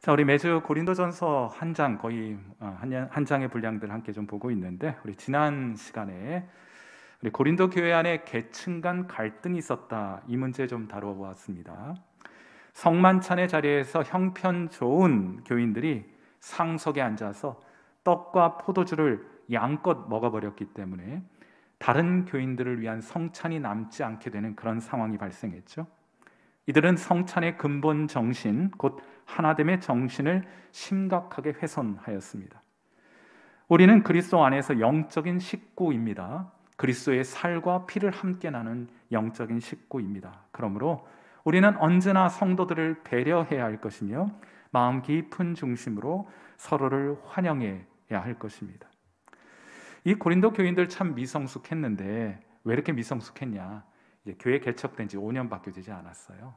자, 우리 매주 고린도전서 한 장, 거의 한 장의 분량들 함께 좀 보고 있는데, 우리 지난 시간에 우리 고린도 교회 안에 계층 간 갈등이 있었다, 이 문제 좀 다뤄보았습니다. 성만찬의 자리에서 형편 좋은 교인들이 상석에 앉아서 떡과 포도주를 양껏 먹어버렸기 때문에 다른 교인들을 위한 성찬이 남지 않게 되는 그런 상황이 발생했죠. 이들은 성찬의 근본 정신, 곧 하나됨의 정신을 심각하게 훼손하였습니다. 우리는 그리스도 안에서 영적인 식구입니다. 그리스도의 살과 피를 함께 나눈 영적인 식구입니다. 그러므로 우리는 언제나 성도들을 배려해야 할 것이며 마음 깊은 중심으로 서로를 환영해야 할 것입니다. 이 고린도 교인들 참 미성숙했는데 왜 이렇게 미성숙했냐? 이제 교회 개척된 지 5년밖에 되지 않았어요.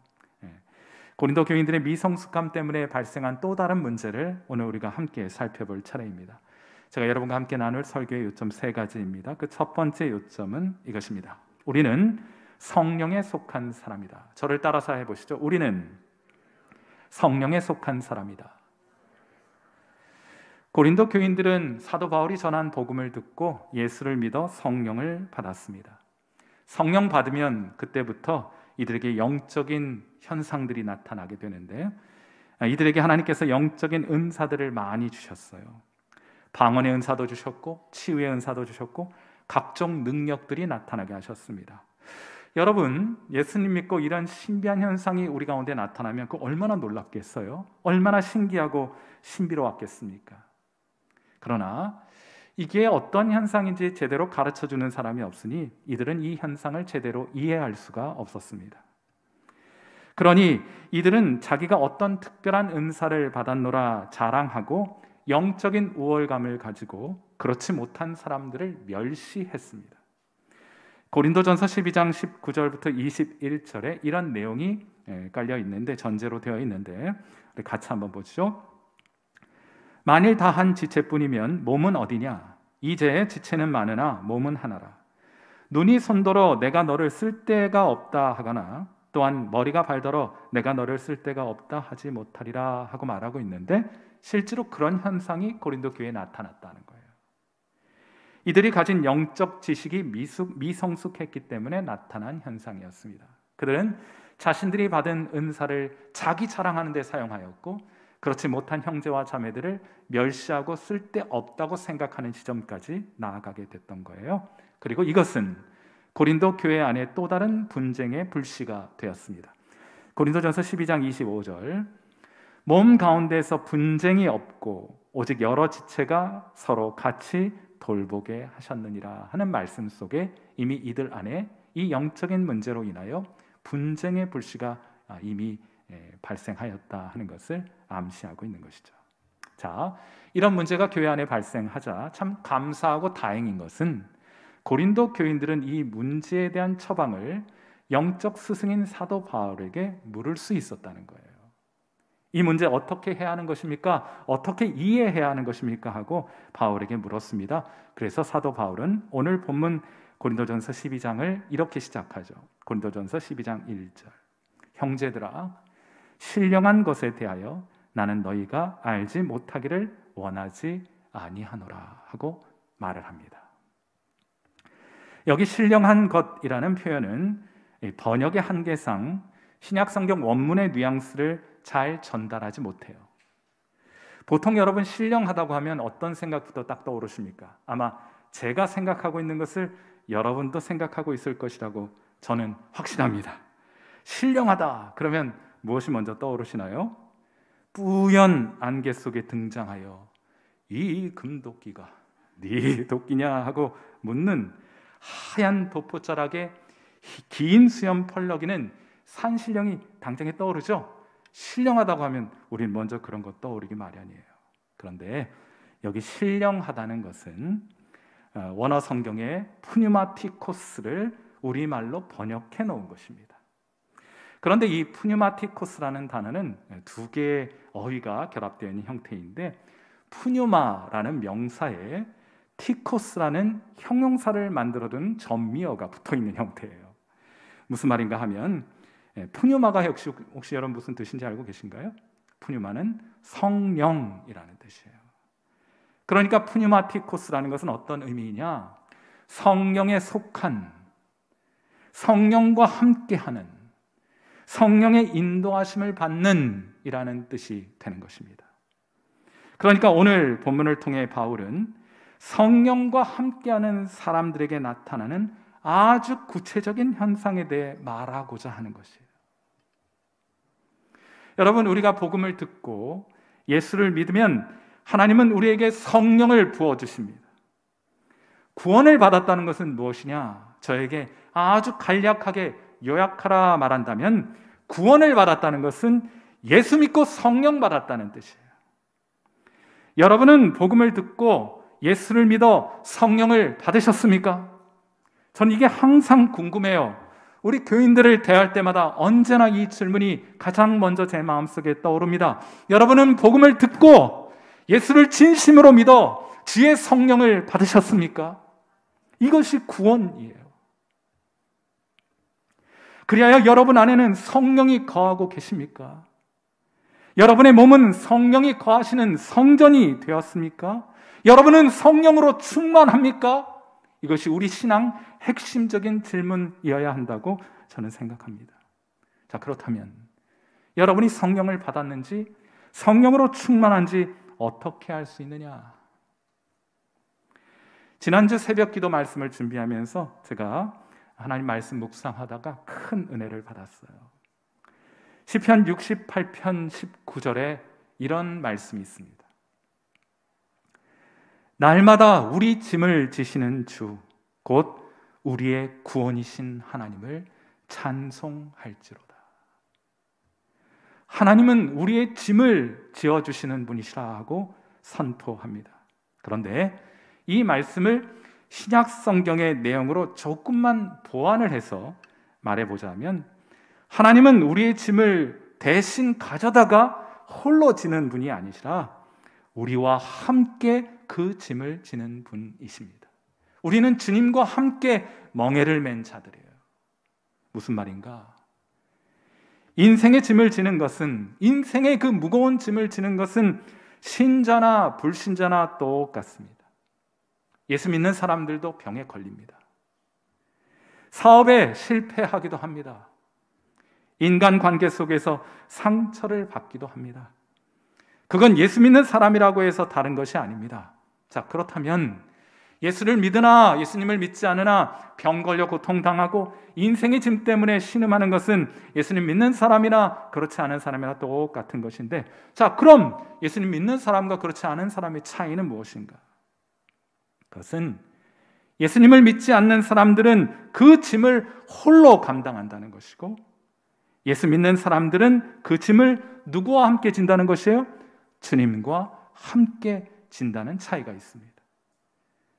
고린도 교인들의 미성숙함 때문에 발생한 또 다른 문제를 오늘 우리가 함께 살펴볼 차례입니다. 제가 여러분과 함께 나눌 설교의 요점 세 가지입니다. 그 첫 번째 요점은 이것입니다. 우리는 성령에 속한 사람이다. 저를 따라서 해보시죠. 우리는 성령에 속한 사람이다. 고린도 교인들은 사도 바울이 전한 복음을 듣고 예수를 믿어 성령을 받았습니다. 성령 받으면 그때부터 이들에게 영적인 현상들이 나타나게 되는데, 이들에게 하나님께서 영적인 은사들을 많이 주셨어요. 방언의 은사도 주셨고 치유의 은사도 주셨고 각종 능력들이 나타나게 하셨습니다. 여러분, 예수님 믿고 이런 신비한 현상이 우리 가운데 나타나면 그 얼마나 놀랍겠어요? 얼마나 신기하고 신비로웠겠습니까? 그러나 이게 어떤 현상인지 제대로 가르쳐주는 사람이 없으니 이들은 이 현상을 제대로 이해할 수가 없었습니다. 그러니 이들은 자기가 어떤 특별한 은사를 받았노라 자랑하고 영적인 우월감을 가지고 그렇지 못한 사람들을 멸시했습니다. 고린도전서 12장 19절부터 21절에 이런 내용이 깔려 있는데, 전제로 되어 있는데 우리 같이 한번 보시죠. 만일 다 한 지체뿐이면 몸은 어디냐? 이제 지체는 많으나 몸은 하나라. 눈이 손더러 내가 너를 쓸 데가 없다 하거나 또한 머리가 발더러 내가 너를 쓸 데가 없다 하지 못하리라 하고 말하고 있는데, 실제로 그런 현상이 고린도 교회에 나타났다는 거예요. 이들이 가진 영적 지식이 미성숙했기 때문에 나타난 현상이었습니다. 그들은 자신들이 받은 은사를 자기 자랑하는 데 사용하였고 그렇지 못한 형제와 자매들을 멸시하고 쓸데없다고 생각하는 지점까지 나아가게 됐던 거예요. 그리고 이것은 고린도 교회 안에 또 다른 분쟁의 불씨가 되었습니다. 고린도전서 12장 25절, 몸 가운데서 분쟁이 없고 오직 여러 지체가 서로 같이 돌보게 하셨느니라 하는 말씀 속에 이미 이들 안에 이 영적인 문제로 인하여 분쟁의 불씨가 이미 발생하였다 하는 것을 암시하고 있는 것이죠. 자, 이런 문제가 교회 안에 발생하자 참 감사하고 다행인 것은 고린도 교인들은 이 문제에 대한 처방을 영적 스승인 사도 바울에게 물을 수 있었다는 거예요. 이 문제 어떻게 해야 하는 것입니까? 어떻게 이해해야 하는 것입니까? 하고 바울에게 물었습니다. 그래서 사도 바울은 오늘 본문 고린도전서 12장을 이렇게 시작하죠. 고린도전서 12장 1절, 형제들아, 신령한 것에 대하여 나는 너희가 알지 못하기를 원하지 아니하노라 하고 말을 합니다. 여기 신령한 것이라는 표현은 번역의 한계상 신약성경 원문의 뉘앙스를 잘 전달하지 못해요. 보통 여러분 신령하다고 하면 어떤 생각부터 딱 떠오르십니까? 아마 제가 생각하고 있는 것을 여러분도 생각하고 있을 것이라고 저는 확신합니다. 신령하다 그러면 무엇이 먼저 떠오르시나요? 뿌연 안개 속에 등장하여 이 금도끼가 네 도끼냐 하고 묻는 하얀 도포자락에 긴 수염 펄럭이는 산신령이 당장에 떠오르죠. 신령하다고 하면 우린 먼저 그런 거 떠오르기 마련이에요. 그런데 여기 신령하다는 것은 원어 성경의 푸뉴마티코스를 우리말로 번역해 놓은 것입니다. 그런데 이 푸뉴마티코스라는 단어는 두 개의 어휘가 결합되어 있는 형태인데, 푸뉴마라는 명사에 티코스라는 형용사를 만들어둔 전미어가 붙어있는 형태예요. 무슨 말인가 하면 푸뉴마가 혹시 여러분 무슨 뜻인지 알고 계신가요? 푸뉴마는 성령이라는 뜻이에요. 그러니까 푸뉴마티코스라는 것은 어떤 의미이냐? 성령에 속한, 성령과 함께하는, 성령의 인도하심을 받는 이라는 뜻이 되는 것입니다. 그러니까 오늘 본문을 통해 바울은 성령과 함께하는 사람들에게 나타나는 아주 구체적인 현상에 대해 말하고자 하는 것이에요. 여러분, 우리가 복음을 듣고 예수를 믿으면 하나님은 우리에게 성령을 부어주십니다. 구원을 받았다는 것은 무엇이냐? 저에게 아주 간략하게 요약하라 말한다면 구원을 받았다는 것은 예수 믿고 성령 받았다는 뜻이에요. 여러분은 복음을 듣고 예수를 믿어 성령을 받으셨습니까? 전 이게 항상 궁금해요. 우리 교인들을 대할 때마다 언제나 이 질문이 가장 먼저 제 마음속에 떠오릅니다. 여러분은 복음을 듣고 예수를 진심으로 믿어 주의 성령을 받으셨습니까? 이것이 구원이에요. 그리하여 여러분 안에는 성령이 거하고 계십니까? 여러분의 몸은 성령이 거하시는 성전이 되었습니까? 여러분은 성령으로 충만합니까? 이것이 우리 신앙 핵심적인 질문이어야 한다고 저는 생각합니다. 자, 그렇다면 여러분이 성령을 받았는지, 성령으로 충만한지 어떻게 알 수 있느냐? 지난주 새벽 기도 말씀을 준비하면서 제가 하나님 말씀 묵상하다가 큰 은혜를 받았어요. 시편 68편 19절에 이런 말씀이 있습니다. 날마다 우리 짐을 지시는 주, 곧 우리의 구원이신 하나님을 찬송할지로다. 하나님은 우리의 짐을 지어주시는 분이시라 하고 선포합니다. 그런데 이 말씀을 신약 성경의 내용으로 조금만 보완을 해서 말해보자면, 하나님은 우리의 짐을 대신 가져다가 홀로 지는 분이 아니시라 우리와 함께 그 짐을 지는 분이십니다. 우리는 주님과 함께 멍에를 맨 자들이에요. 무슨 말인가? 인생의 짐을 지는 것은, 인생의 그 무거운 짐을 지는 것은 신자나 불신자나 똑같습니다. 예수 믿는 사람들도 병에 걸립니다. 사업에 실패하기도 합니다. 인간관계 속에서 상처를 받기도 합니다. 그건 예수 믿는 사람이라고 해서 다른 것이 아닙니다. 자, 그렇다면 예수를 믿으나 예수님을 믿지 않으나 병 걸려 고통당하고 인생의 짐 때문에 신음하는 것은 예수님 믿는 사람이나 그렇지 않은 사람이나 똑같은 것인데, 자, 그럼 예수님 믿는 사람과 그렇지 않은 사람의 차이는 무엇인가? 그것은 예수님을 믿지 않는 사람들은 그 짐을 홀로 감당한다는 것이고, 예수 믿는 사람들은 그 짐을 누구와 함께 진다는 것이에요? 주님과 함께 진다는 차이가 있습니다.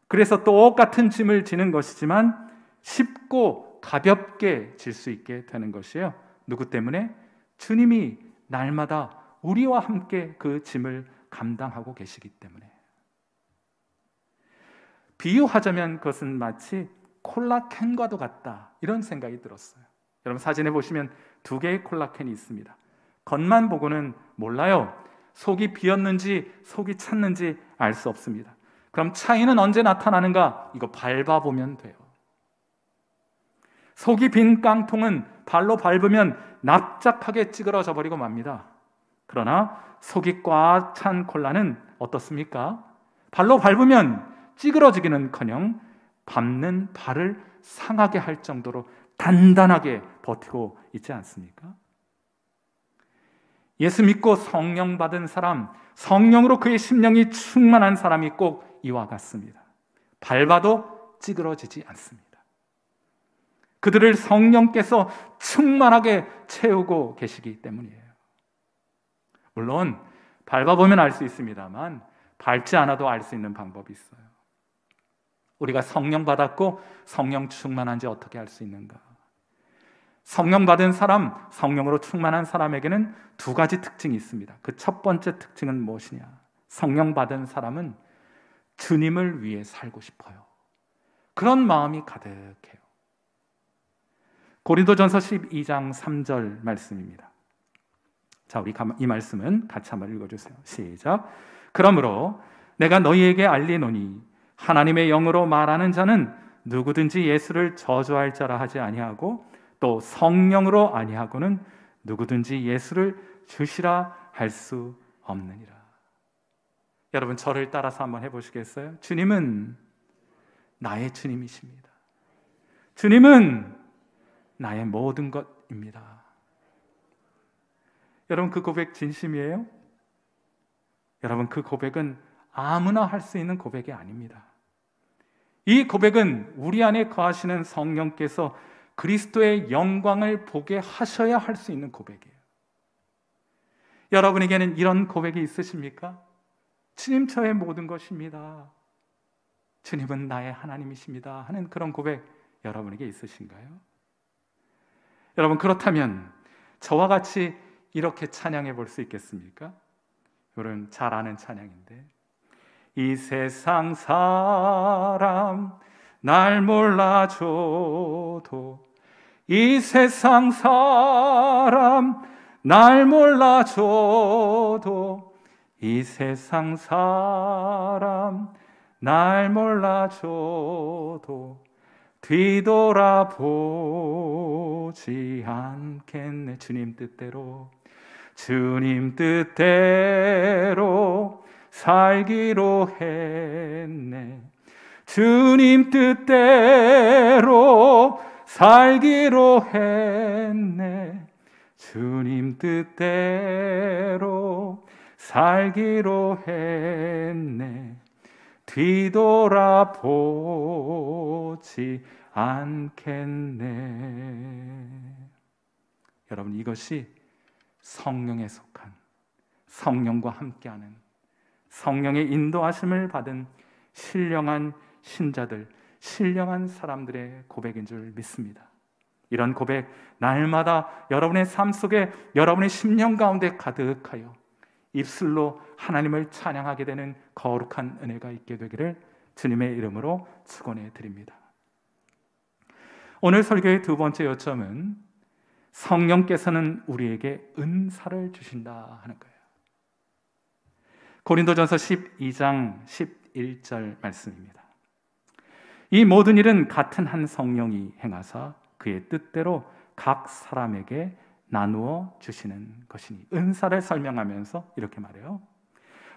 그래서 똑같은 짐을 지는 것이지만 쉽고 가볍게 질 수 있게 되는 것이에요. 누구 때문에? 주님이 날마다 우리와 함께 그 짐을 감당하고 계시기 때문에. 비유하자면 그것은 마치 콜라캔과도 같다, 이런 생각이 들었어요. 여러분 사진에 보시면 두 개의 콜라캔이 있습니다. 겉만 보고는 몰라요. 속이 비었는지 속이 찼는지 알 수 없습니다. 그럼 차이는 언제 나타나는가? 이거 밟아보면 돼요. 속이 빈 깡통은 발로 밟으면 납작하게 찌그러져 버리고 맙니다. 그러나 속이 꽉 찬 콜라는 어떻습니까? 발로 밟으면 찌그러지기는커녕 밟는 발을 상하게 할 정도로 단단하게 버티고 있지 않습니까? 예수 믿고 성령 받은 사람, 성령으로 그의 심령이 충만한 사람이 꼭 이와 같습니다. 밟아도 찌그러지지 않습니다. 그들을 성령께서 충만하게 채우고 계시기 때문이에요. 물론 밟아보면 알 수 있습니다만 밟지 않아도 알 수 있는 방법이 있어요. 우리가 성령 받았고 성령 충만한지 어떻게 알 수 있는가? 성령 받은 사람, 성령으로 충만한 사람에게는 두 가지 특징이 있습니다. 그 첫 번째 특징은 무엇이냐? 성령 받은 사람은 주님을 위해 살고 싶어요. 그런 마음이 가득해요. 고린도전서 12장 3절 말씀입니다. 자, 우리 이 말씀은 같이 한번 읽어주세요. 시작. 그러므로 내가 너희에게 알리노니 하나님의 영으로 말하는 자는 누구든지 예수를 저주할 자라 하지 아니하고 또 성령으로 아니하고는 누구든지 예수를 주시라 할 수 없느니라. 여러분, 저를 따라서 한번 해보시겠어요? 주님은 나의 주님이십니다. 주님은 나의 모든 것입니다. 여러분, 그 고백 진심이에요? 여러분, 그 고백은 아무나 할 수 있는 고백이 아닙니다. 이 고백은 우리 안에 거하시는 성령께서 그리스도의 영광을 보게 하셔야 할 수 있는 고백이에요. 여러분에게는 이런 고백이 있으십니까? 주님, 저의 모든 것입니다. 주님은 나의 하나님이십니다 하는 그런 고백 여러분에게 있으신가요? 여러분, 그렇다면 저와 같이 이렇게 찬양해 볼 수 있겠습니까? 여러분 잘 아는 찬양인데, 이 세상 사람 날 몰라줘도, 이 세상 사람 날 몰라줘도, 이 세상 사람 날 몰라줘도 뒤돌아보지 않겠네. 주님 뜻대로, 주님 뜻대로 살기로 했네. 주님 뜻대로 살기로 했네. 주님 뜻대로 살기로 했네. 뒤돌아보지 않겠네. 여러분, 이것이 성령에 속한, 성령과 함께하는, 성령의 인도하심을 받은 신령한 신자들, 신령한 사람들의 고백인 줄 믿습니다. 이런 고백 날마다 여러분의 삶 속에, 여러분의 심령 가운데 가득하여 입술로 하나님을 찬양하게 되는 거룩한 은혜가 있게 되기를 주님의 이름으로 축원해 드립니다. 오늘 설교의 두 번째 요점은 성령께서는 우리에게 은사를 주신다 하는 거예요. 고린도전서 12장 11절 말씀입니다. 이 모든 일은 같은 한 성령이 행하사 그의 뜻대로 각 사람에게 나누어 주시는 것이니. 은사를 설명하면서 이렇게 말해요.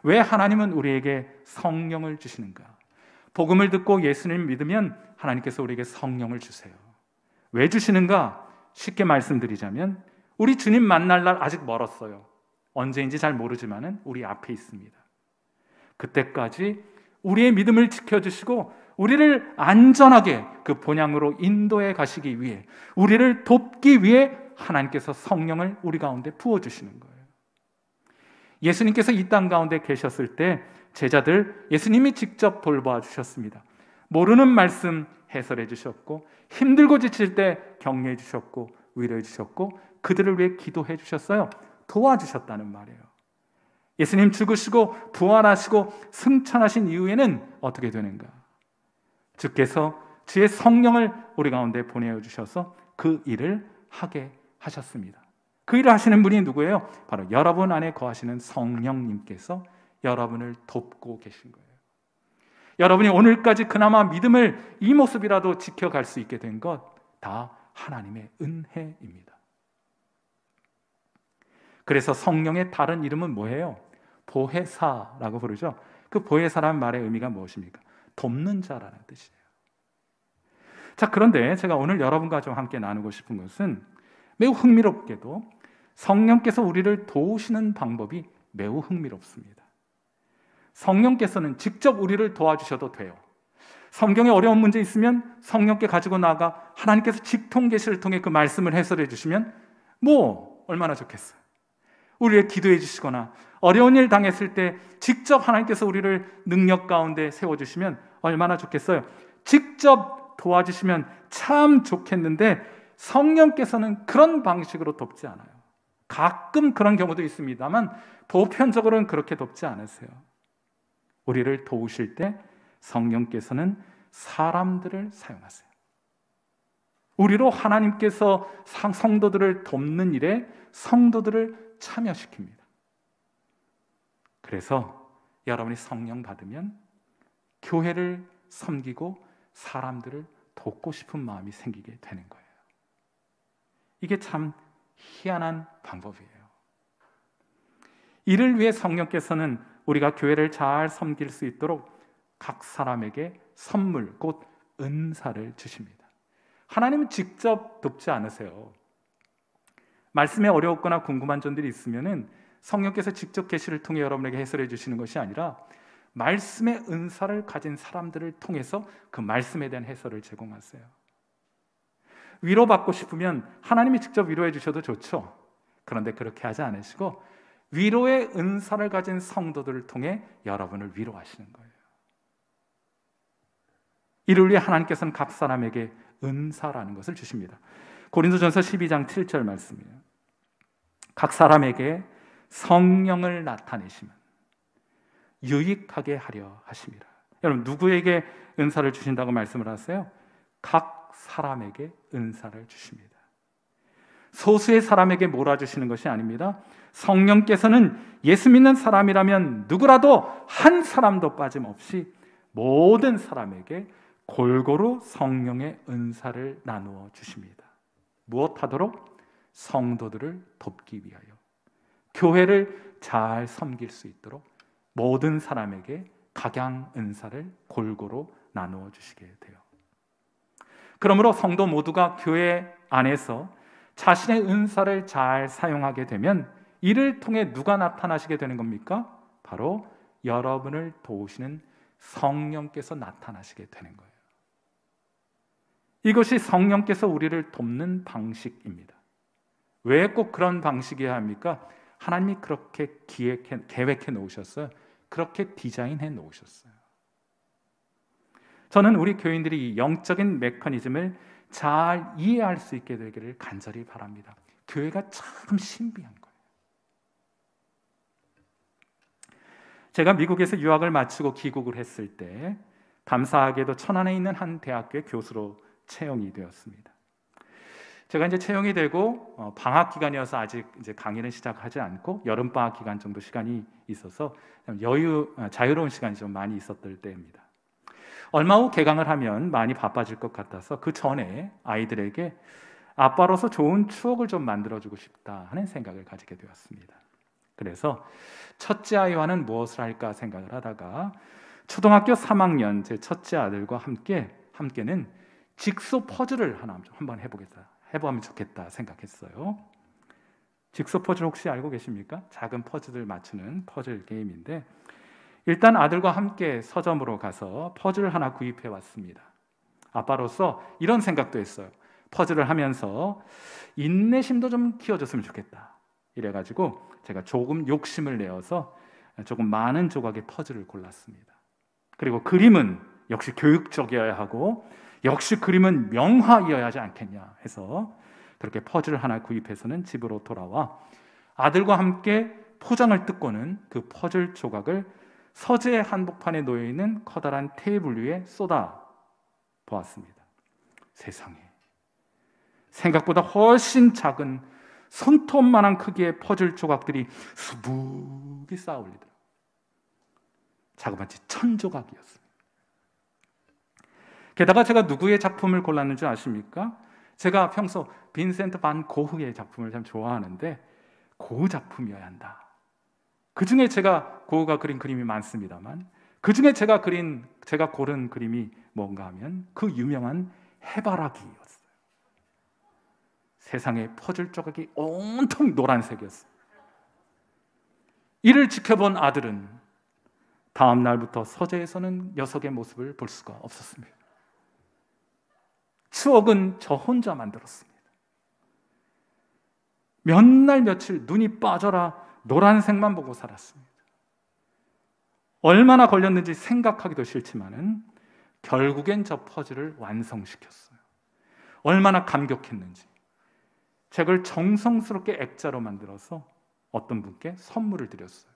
왜 하나님은 우리에게 성령을 주시는가? 복음을 듣고 예수님을 믿으면 하나님께서 우리에게 성령을 주세요. 왜 주시는가? 쉽게 말씀드리자면 우리 주님 만날 날 아직 멀었어요. 언제인지 잘 모르지만은 우리 앞에 있습니다. 그때까지 우리의 믿음을 지켜주시고 우리를 안전하게 그 본향으로 인도해 가시기 위해, 우리를 돕기 위해 하나님께서 성령을 우리 가운데 부어주시는 거예요. 예수님께서 이 땅 가운데 계셨을 때 제자들 예수님이 직접 돌봐 주셨습니다. 모르는 말씀 해설해 주셨고, 힘들고 지칠 때 격려해 주셨고, 위로해 주셨고, 그들을 위해 기도해 주셨어요. 도와주셨다는 말이에요. 예수님 죽으시고 부활하시고 승천하신 이후에는 어떻게 되는가? 주께서 주의 성령을 우리 가운데 보내주셔서 그 일을 하게 하셨습니다. 그 일을 하시는 분이 누구예요? 바로 여러분 안에 거하시는 성령님께서 여러분을 돕고 계신 거예요. 여러분이 오늘까지 그나마 믿음을 이 모습이라도 지켜갈 수 있게 된 것 다 하나님의 은혜입니다. 그래서 성령의 다른 이름은 뭐예요? 보혜사라고 부르죠. 그 보혜사라는 말의 의미가 무엇입니까? 돕는 자라는 뜻이에요. 자, 그런데 제가 오늘 여러분과 좀 함께 나누고 싶은 것은 매우 흥미롭게도 성령께서 우리를 도우시는 방법이 매우 흥미롭습니다. 성령께서는 직접 우리를 도와주셔도 돼요. 성경에 어려운 문제 있으면 성령께 가지고 나가 하나님께서 직통 계시를 통해 그 말씀을 해설해 주시면 얼마나 좋겠어요. 우리를 기도해 주시거나 어려운 일 당했을 때 직접 하나님께서 우리를 능력 가운데 세워주시면 얼마나 좋겠어요. 직접 도와주시면 참 좋겠는데 성령께서는 그런 방식으로 돕지 않아요. 가끔 그런 경우도 있습니다만 보편적으로는 그렇게 돕지 않으세요. 우리를 도우실 때 성령께서는 사람들을 사용하세요. 우리로 하나님께서 성도들을 돕는 일에 성도들을 참여시킵니다. 그래서 여러분이 성령 받으면 교회를 섬기고 사람들을 돕고 싶은 마음이 생기게 되는 거예요. 이게 참 희한한 방법이에요. 이를 위해 성령께서는 우리가 교회를 잘 섬길 수 있도록 각 사람에게 선물, 곧 은사를 주십니다. 하나님은 직접 돕지 않으세요. 말씀에 어려웠거나 궁금한 점들이 있으면은 성령께서 직접 계시를 통해 여러분에게 해설해 주시는 것이 아니라 말씀의 은사를 가진 사람들을 통해서 그 말씀에 대한 해설을 제공하세요. 위로받고 싶으면 하나님이 직접 위로해 주셔도 좋죠. 그런데 그렇게 하지 않으시고 위로의 은사를 가진 성도들을 통해 여러분을 위로하시는 거예요. 이를 위해 하나님께서는 각 사람에게 은사라는 것을 주십니다. 고린도전서 12장 7절 말씀이에요. 각 사람에게 성령을 나타내시면 유익하게 하려 하심이라. 여러분, 누구에게 은사를 주신다고 말씀을 하세요? 각 사람에게 은사를 주십니다. 소수의 사람에게 몰아주시는 것이 아닙니다. 성령께서는 예수 믿는 사람이라면 누구라도 한 사람도 빠짐없이 모든 사람에게 골고루 성령의 은사를 나누어 주십니다. 무엇하도록? 성도들을 돕기 위하여, 교회를 잘 섬길 수 있도록 모든 사람에게 각양 은사를 골고루 나누어 주시게 돼요. 그러므로 성도 모두가 교회 안에서 자신의 은사를 잘 사용하게 되면 이를 통해 누가 나타나시게 되는 겁니까? 바로 여러분을 도우시는 성령께서 나타나시게 되는 거예요. 이것이 성령께서 우리를 돕는 방식입니다. 왜 꼭 그런 방식이어야 합니까? 하나님이 그렇게 계획해 놓으셨어요. 그렇게 디자인해 놓으셨어요. 저는 우리 교인들이 이 영적인 메커니즘을 잘 이해할 수 있게 되기를 간절히 바랍니다. 교회가 참 신비한 거예요. 제가 미국에서 유학을 마치고 귀국을 했을 때 감사하게도 천안에 있는 한 대학교의 교수로 채용이 되었습니다. 제가 이제 채용이 되고 방학 기간이어서 아직 이제 강의는 시작하지 않고 여름 방학 기간 정도 시간이 있어서 자유로운 시간이 좀 많이 있었던 때입니다. 얼마 후 개강을 하면 많이 바빠질 것 같아서 그 전에 아이들에게 아빠로서 좋은 추억을 좀 만들어주고 싶다 하는 생각을 가지게 되었습니다. 그래서 첫째 아이와는 무엇을 할까 생각을 하다가 초등학교 3학년 제 첫째 아들과 함께는 직소 퍼즐을 하나 한번 해보면 좋겠다 생각했어요. 직소 퍼즐 혹시 알고 계십니까? 작은 퍼즐을 맞추는 퍼즐 게임인데 일단 아들과 함께 서점으로 가서 퍼즐을 하나 구입해 왔습니다. 아빠로서 이런 생각도 했어요. 퍼즐을 하면서 인내심도 좀 키워줬으면 좋겠다. 이래가지고 제가 조금 욕심을 내어서 조금 많은 조각의 퍼즐을 골랐습니다. 그리고 그림은 역시 교육적이어야 하고 역시 그림은 명화이어야 하지 않겠냐 해서 그렇게 퍼즐을 하나 구입해서는 집으로 돌아와 아들과 함께 포장을 뜯고는 그 퍼즐 조각을 서재 한복판에 놓여있는 커다란 테이블 위에 쏟아 보았습니다. 세상에, 생각보다 훨씬 작은 손톱만한 크기의 퍼즐 조각들이 수북이 쌓아 올리더라고요. 자그마치 1000조각이었습니다. 게다가 제가 누구의 작품을 골랐는지 아십니까? 제가 평소 빈센트 반 고흐의 작품을 참 좋아하는데 고흐 작품이어야 한다. 그 중에 제가 고흐가 그린 그림이 많습니다만 그 중에 제가 고른 그림이 뭔가 하면 그 유명한 해바라기였어요. 세상에 퍼즐 조각이 온통 노란색이었어요. 이를 지켜본 아들은 다음 날부터 서재에서는 녀석의 모습을 볼 수가 없었습니다. 추억은 저 혼자 만들었습니다. 몇 날 며칠 눈이 빠져라 노란색만 보고 살았습니다. 얼마나 걸렸는지 생각하기도 싫지만은 결국엔 저 퍼즐을 완성시켰어요. 얼마나 감격했는지. 책을 정성스럽게 액자로 만들어서 어떤 분께 선물을 드렸어요.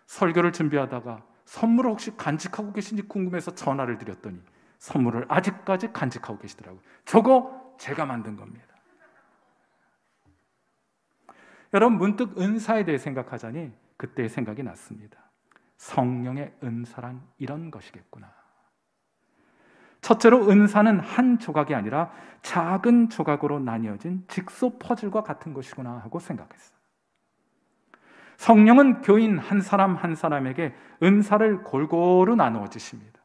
설교를 준비하다가 선물을 혹시 간직하고 계신지 궁금해서 전화를 드렸더니 선물을 아직까지 간직하고 계시더라고요. 저거 제가 만든 겁니다. 여러분 문득 은사에 대해 생각하자니 그때 생각이 났습니다. 성령의 은사란 이런 것이겠구나. 첫째로 은사는 한 조각이 아니라 작은 조각으로 나뉘어진 직소 퍼즐과 같은 것이구나 하고 생각했어요. 성령은 교인 한 사람 한 사람에게 은사를 골고루 나누어 주십니다.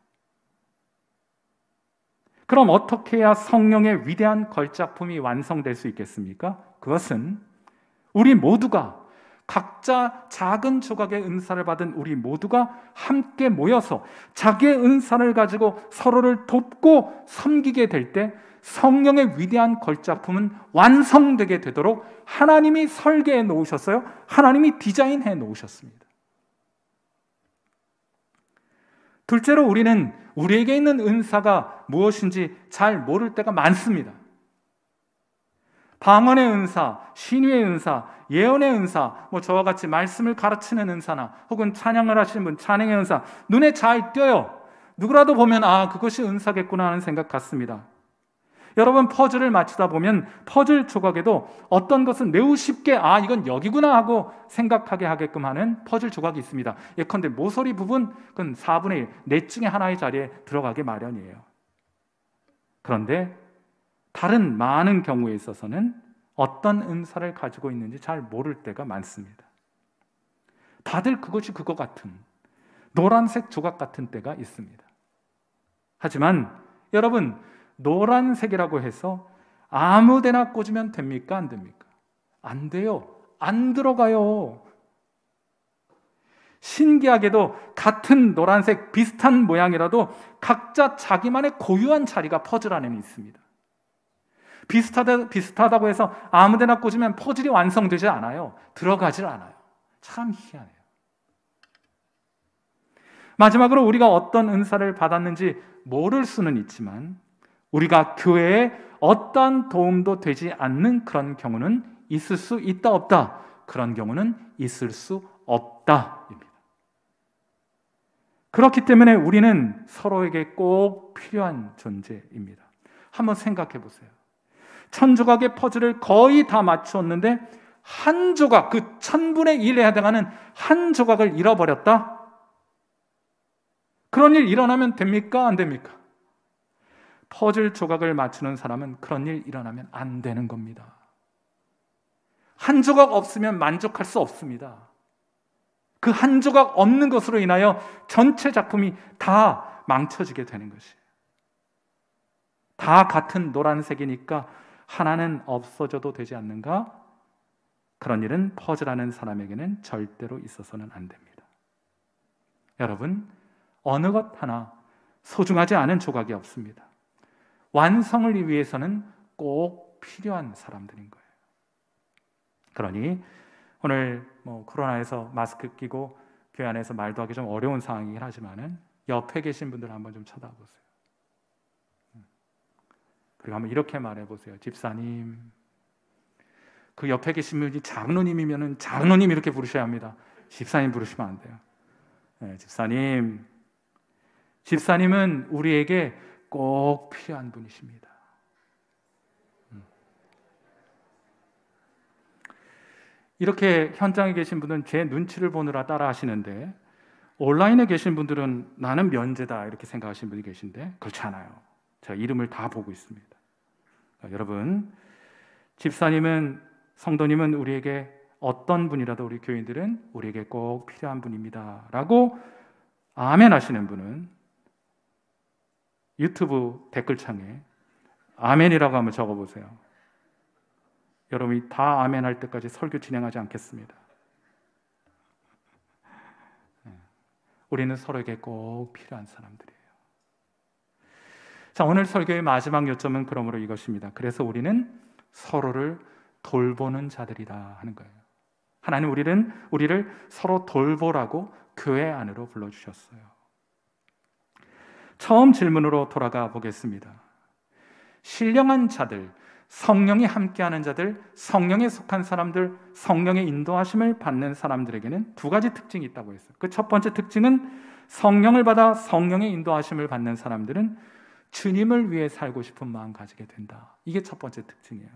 그럼 어떻게 해야 성령의 위대한 걸작품이 완성될 수 있겠습니까? 그것은 우리 모두가 각자 작은 조각의 은사를 받은 우리 모두가 함께 모여서 자기의 은사를 가지고 서로를 돕고 섬기게 될 때 성령의 위대한 걸작품은 완성되게 되도록 하나님이 설계해 놓으셨어요. 하나님이 디자인해 놓으셨습니다. 둘째로 우리는 우리에게 있는 은사가 무엇인지 잘 모를 때가 많습니다. 방언의 은사, 신유의 은사, 예언의 은사, 저와 같이 말씀을 가르치는 은사나 혹은 찬양을 하시는 분, 찬양의 은사, 눈에 잘 띄어요. 누구라도 보면 그것이 은사겠구나 하는 생각 같습니다. 여러분 퍼즐을 맞추다 보면 퍼즐 조각에도 어떤 것은 매우 쉽게 이건 여기구나 하고 생각하게 하게끔 하는 퍼즐 조각이 있습니다. 예컨대 모서리 부분, 그건 4분의 1, 넷 중에 하나의 자리에 들어가게 마련이에요. 그런데 다른 많은 경우에 있어서는 어떤 은사를 가지고 있는지 잘 모를 때가 많습니다. 다들 그것이 그거 같은 노란색 조각 같은 때가 있습니다. 하지만 여러분 노란색이라고 해서 아무데나 꽂으면 됩니까? 안 됩니까? 안 돼요. 안 들어가요. 신기하게도 같은 노란색 비슷한 모양이라도 각자 자기만의 고유한 자리가 퍼즐 안에는 있습니다. 비슷하다고 해서 아무데나 꽂으면 퍼즐이 완성되지 않아요. 들어가질 않아요. 참 희한해요. 마지막으로 우리가 어떤 은사를 받았는지 모를 수는 있지만 우리가 교회에 어떠한 도움도 되지 않는 그런 경우는 있을 수 있다 없다? 그런 경우는 있을 수 없다입니다. 그렇기 때문에 우리는 서로에게 꼭 필요한 존재입니다. 한번 생각해 보세요. 1000조각의 퍼즐을 거의 다 맞추었는데 한 조각, 그 1000분의 1에 해당하는 한 조각을 잃어버렸다? 그런 일 일어나면 됩니까? 안 됩니까? 퍼즐 조각을 맞추는 사람은 그런 일 일어나면 안 되는 겁니다. 한 조각 없으면 만족할 수 없습니다. 그 한 조각 없는 것으로 인하여 전체 작품이 다 망쳐지게 되는 것이에요. 다 같은 노란색이니까 하나는 없어져도 되지 않는가? 그런 일은 퍼즐하는 사람에게는 절대로 있어서는 안 됩니다. 여러분, 어느 것 하나 소중하지 않은 조각이 없습니다. 완성을 위해서는 꼭 필요한 사람들인 거예요. 그러니 오늘 코로나에서 마스크 끼고 교회 안에서 말도 하기 좀 어려운 상황이긴 하지만은 옆에 계신 분들 한번 좀 쳐다보세요. 그리고 한번 이렇게 말해보세요. 집사님, 그 옆에 계신 분이 장로님이면은 장로님 이렇게 부르셔야 합니다. 집사님 부르시면 안 돼요. 네, 집사님은 우리에게 꼭 필요한 분이십니다. 이렇게 현장에 계신 분은 제 눈치를 보느라 따라 하시는데 온라인에 계신 분들은 나는 면제다 이렇게 생각하시는 분이 계신데 그렇지 않아요. 제가 이름을 다 보고 있습니다. 그러니까 여러분, 집사님은, 성도님은 우리에게 어떤 분이라도 우리 교인들은 우리에게 꼭 필요한 분입니다 라고 아멘 하시는 분은 유튜브 댓글창에 아멘이라고 한번 적어보세요. 여러분이 다 아멘 할 때까지 설교 진행하지 않겠습니다. 우리는 서로에게 꼭 필요한 사람들이에요. 자, 오늘 설교의 마지막 요점은 그러므로 이것입니다. 그래서 우리는 서로를 돌보는 자들이다 하는 거예요. 하나님 우리를 서로 돌보라고 교회 안으로 불러주셨어요. 처음 질문으로 돌아가 보겠습니다. 신령한 자들, 성령이 함께하는 자들, 성령에 속한 사람들, 성령의 인도하심을 받는 사람들에게는 두 가지 특징이 있다고 했어요. 그 첫 번째 특징은 성령을 받아 성령의 인도하심을 받는 사람들은 주님을 위해 살고 싶은 마음 가지게 된다. 이게 첫 번째 특징이에요.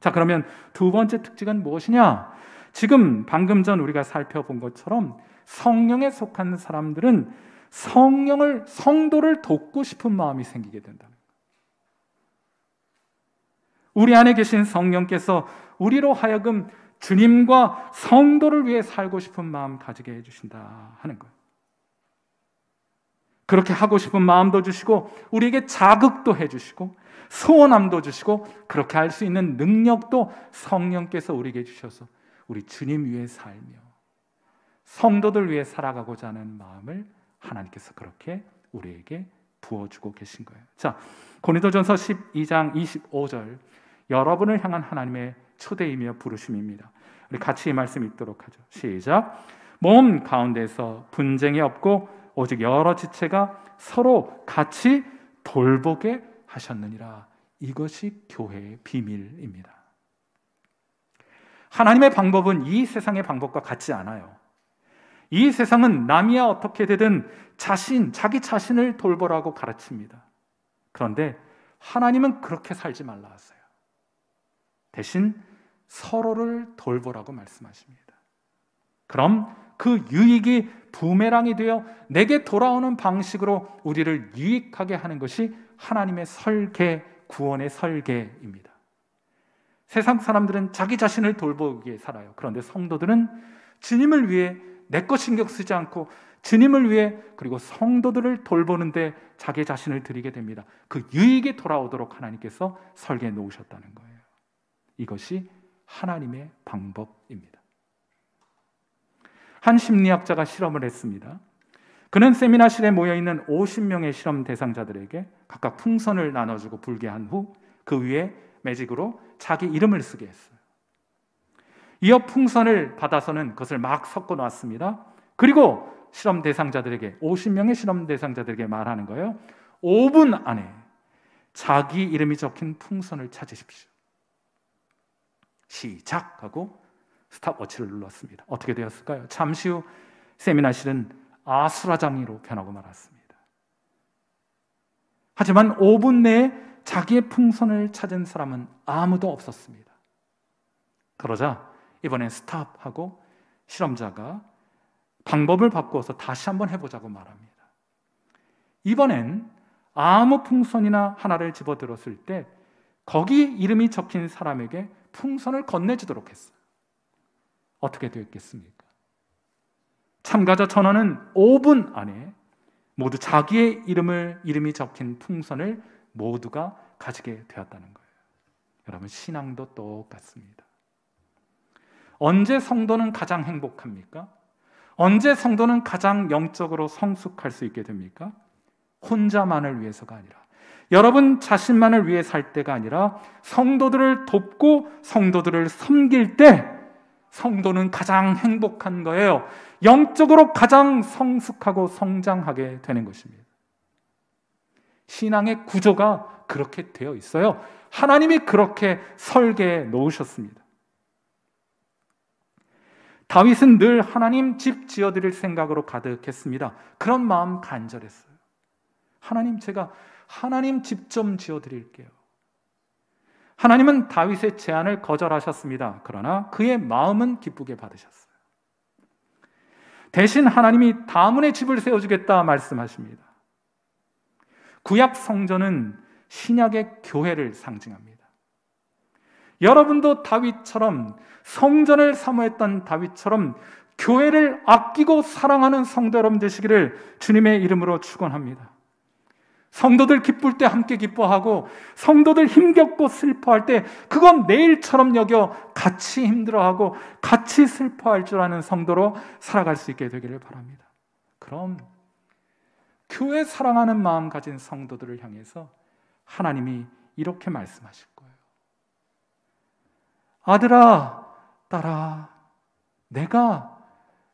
자, 그러면 두 번째 특징은 무엇이냐? 지금 방금 전 우리가 살펴본 것처럼 성령에 속한 사람들은 성도를 돕고 싶은 마음이 생기게 된다. 우리 안에 계신 성령께서 우리로 하여금 주님과 성도를 위해 살고 싶은 마음 가지게 해주신다 하는 거예요. 그렇게 하고 싶은 마음도 주시고 우리에게 자극도 해주시고 소원함도 주시고 그렇게 할 수 있는 능력도 성령께서 우리에게 주셔서 우리 주님 위해 살며 성도들 위해 살아가고자 하는 마음을 하나님께서 그렇게 우리에게 부어주고 계신 거예요. 자, 고린도전서 12장 25절, 여러분을 향한 하나님의 초대이며 부르심입니다. 우리 같이 이 말씀 읽도록 하죠. 시작. 몸 가운데서 분쟁이 없고 오직 여러 지체가 서로 같이 돌보게 하셨느니라. 이것이 교회의 비밀입니다. 하나님의 방법은 이 세상의 방법과 같지 않아요. 이 세상은 남이야 어떻게 되든 자기 자신을 돌보라고 가르칩니다. 그런데 하나님은 그렇게 살지 말라 하세요. 대신 서로를 돌보라고 말씀하십니다. 그럼 그 유익이 부메랑이 되어 내게 돌아오는 방식으로 우리를 유익하게 하는 것이 하나님의 설계, 구원의 설계입니다. 세상 사람들은 자기 자신을 돌보기에 살아요. 그런데 성도들은 주님을 위해 내 것 신경 쓰지 않고 주님을 위해 그리고 성도들을 돌보는데 자기 자신을 드리게 됩니다. 그 유익이 돌아오도록 하나님께서 설계해 놓으셨다는 거예요. 이것이 하나님의 방법입니다. 한 심리학자가 실험을 했습니다. 그는 세미나실에 모여있는 50명의 실험 대상자들에게 각각 풍선을 나눠주고 불게 한 후 그 위에 매직으로 자기 이름을 쓰게 했어요. 이어 풍선을 받아서는 그것을 막 섞어 놨습니다. 그리고 실험 대상자들에게 50명의 실험 대상자들에게 말하는 거예요. 5분 안에 자기 이름이 적힌 풍선을 찾으십시오. 시작하고 스탑워치를 눌렀습니다. 어떻게 되었을까요? 잠시 후 세미나실은 아수라장으로 변하고 말았습니다. 하지만 5분 내에 자기의 풍선을 찾은 사람은 아무도 없었습니다. 그러자 이번엔 스탑하고 실험자가 방법을 바꾸어서 다시 한번 해보자고 말합니다. 이번엔 아무 풍선이나 하나를 집어들었을 때 거기 이름이 적힌 사람에게 풍선을 건네주도록 했어요. 어떻게 되었겠습니까? 참가자 전원은 5분 안에 모두 자기의 이름이 적힌 풍선을 모두가 가지게 되었다는 거예요. 여러분, 신앙도 똑같습니다. 언제 성도는 가장 행복합니까? 언제 성도는 가장 영적으로 성숙할 수 있게 됩니까? 혼자만을 위해서가 아니라, 여러분 자신만을 위해 살 때가 아니라 성도들을 돕고 성도들을 섬길 때 성도는 가장 행복한 거예요. 영적으로 가장 성숙하고 성장하게 되는 것입니다. 신앙의 구조가 그렇게 되어 있어요. 하나님이 그렇게 설계해 놓으셨습니다. 다윗은 늘 하나님 집 지어드릴 생각으로 가득했습니다. 그런 마음 간절했어요. 하나님, 제가 하나님 집 좀 지어드릴게요. 하나님은 다윗의 제안을 거절하셨습니다. 그러나 그의 마음은 기쁘게 받으셨어요. 대신 하나님이 다문의 집을 세워주겠다 말씀하십니다. 구약 성전은 신약의 교회를 상징합니다. 여러분도 다윗처럼, 성전을 사모했던 다윗처럼 교회를 아끼고 사랑하는 성도 여러분 되시기를 주님의 이름으로 축원합니다. 성도들 기쁠 때 함께 기뻐하고 성도들 힘겹고 슬퍼할 때 그건 내일처럼 여겨 같이 힘들어하고 같이 슬퍼할 줄 아는 성도로 살아갈 수 있게 되기를 바랍니다. 그럼 교회 사랑하는 마음 가진 성도들을 향해서 하나님이 이렇게 말씀하실 거예요. 아들아, 딸아, 내가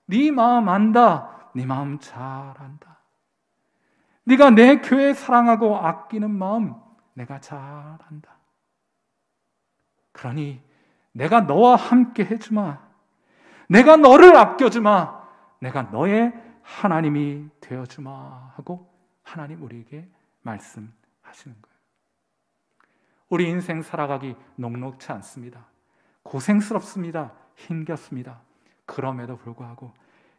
네 마음 안다. 네 마음 잘 안다. 네가 내 교회 사랑하고 아끼는 마음 내가 잘 안다. 그러니 내가 너와 함께 해주마. 내가 너를 아껴주마. 내가 너의 하나님이 되어주마 하고 하나님 우리에게 말씀하시는 거예요. 우리 인생 살아가기 녹록치 않습니다. 고생스럽습니다. 힘겹습니다. 그럼에도 불구하고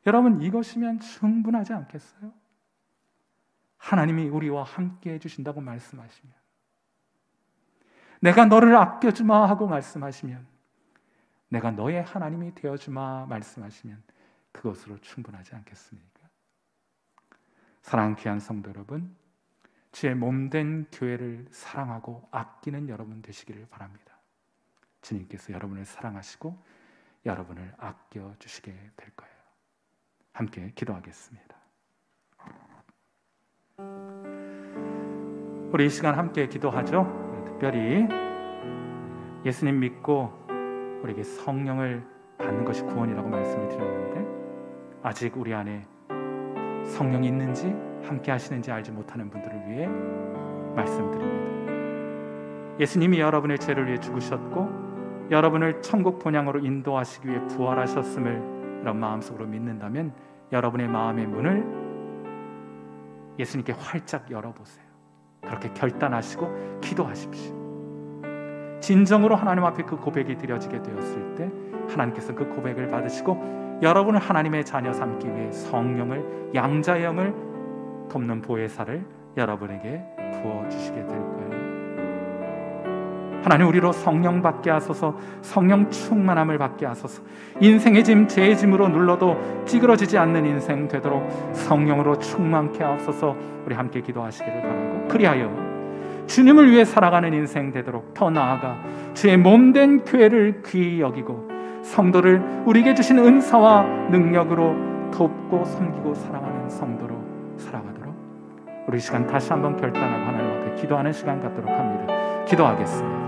여러분, 이것이면 충분하지 않겠어요? 하나님이 우리와 함께 해주신다고 말씀하시면, 내가 너를 아껴주마 하고 말씀하시면, 내가 너의 하나님이 되어주마 말씀하시면 그것으로 충분하지 않겠습니까? 사랑하는 귀한 성도 여러분, 주의 몸된 교회를 사랑하고 아끼는 여러분 되시기를 바랍니다. 주님께서 여러분을 사랑하시고 여러분을 아껴주시게 될 거예요. 함께 기도하겠습니다. 우리 이 시간 함께 기도하죠. 특별히 예수님 믿고 우리에게 성령을 받는 것이 구원이라고 말씀을 드렸는데, 아직 우리 안에 성령이 있는지 함께 하시는지 알지 못하는 분들을 위해 말씀드립니다. 예수님이 여러분의 죄를 위해 죽으셨고 여러분을 천국 본향으로 인도하시기 위해 부활하셨음을 이런 마음속으로 믿는다면 여러분의 마음의 문을 예수님께 활짝 열어보세요. 그렇게 결단하시고 기도하십시오. 진정으로 하나님 앞에 그 고백이 드려지게 되었을 때 하나님께서 그 고백을 받으시고 여러분을 하나님의 자녀 삼기 위해 성령을, 양자의 영을 돕는 보혜사를 여러분에게 부어주시게 될 거예요. 하나님, 우리로 성령 받게 하소서. 성령 충만함을 받게 하소서. 인생의 짐, 죄의 짐으로 눌러도 찌그러지지 않는 인생 되도록 성령으로 충만케 하옵소서. 우리 함께 기도하시기를 바라고, 그리하여 주님을 위해 살아가는 인생 되도록, 더 나아가 주의 몸된 교회를 귀히 여기고 성도를 우리에게 주신 은사와 능력으로 돕고 섬기고 사랑하는 성도로 살아가도록 우리 시간 다시 한번 결단하고 하나님 앞에 기도하는 시간 갖도록 합니다. 기도하겠습니다.